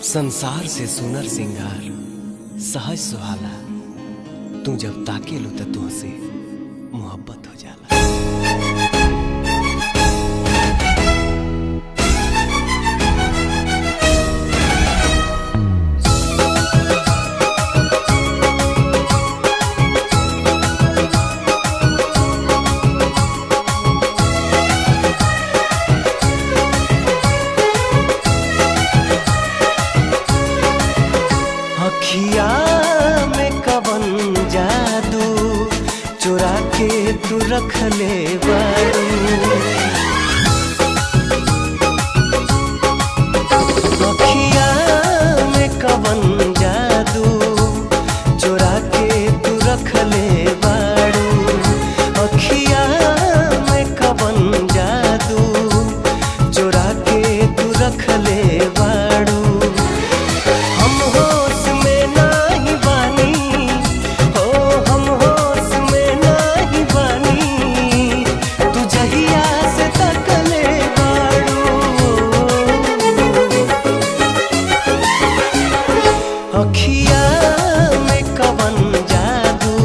संसार से सुनर सिंगार सहज सुहाला, तू जब ताके लो तो तुहसे मोहब्बत हो जाला। अखिया में कवन जादू चुरा के तू रख ले बारू। अखिया में कवन जादू चुरा के तू रख ले बारू। अखिया में कवन जादू चुरा के तू रख ले बारू। हम होश में नाही बानी, हो हम होश में नाही बानी, तू जहिया से तकले बारू। अखिया में कवन जादू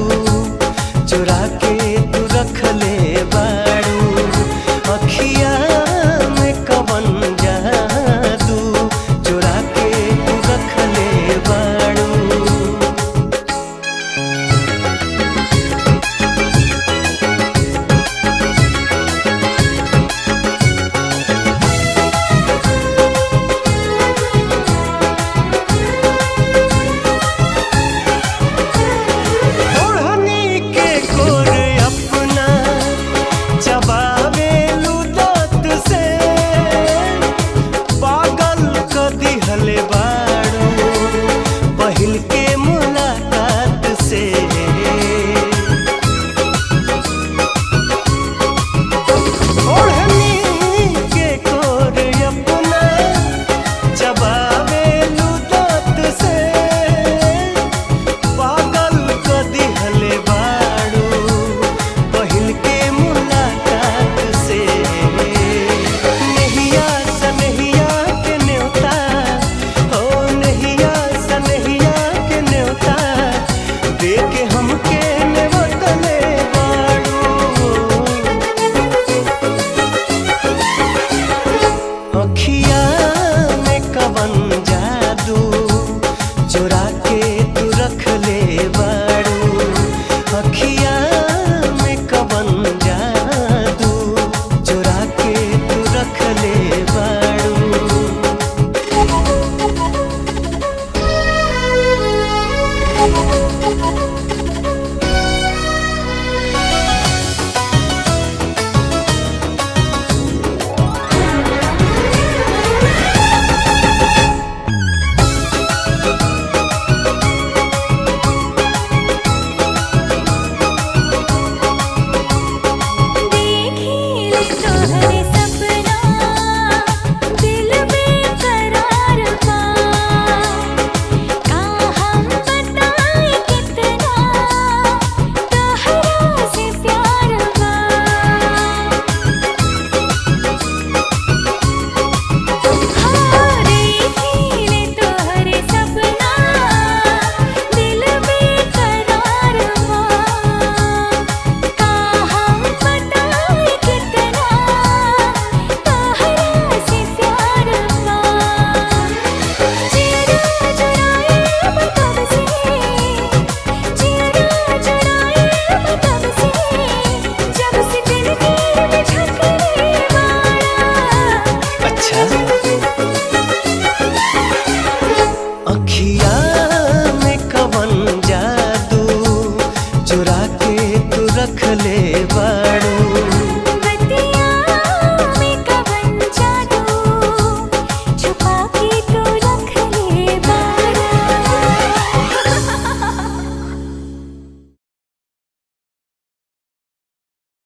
चुरा के तू रख ले बारू। अखिया में कवन जादू चुरा के तू रख ले बारू। ओढ़नी के गोर अपना चबावेलू दाँत से, पागल क दिहले बारू पहिल के मुलाकात से। ओढ़नी के गोर अपना चबावेलू दाँत से, पागल क दिहले बारू पहिल के मुलाकात से। नहिया सनहिया के न्योता, हो नहिया सनहिया के न्योता दे के हमके नेवतले बारू। अखिया में कवन जादू चुरा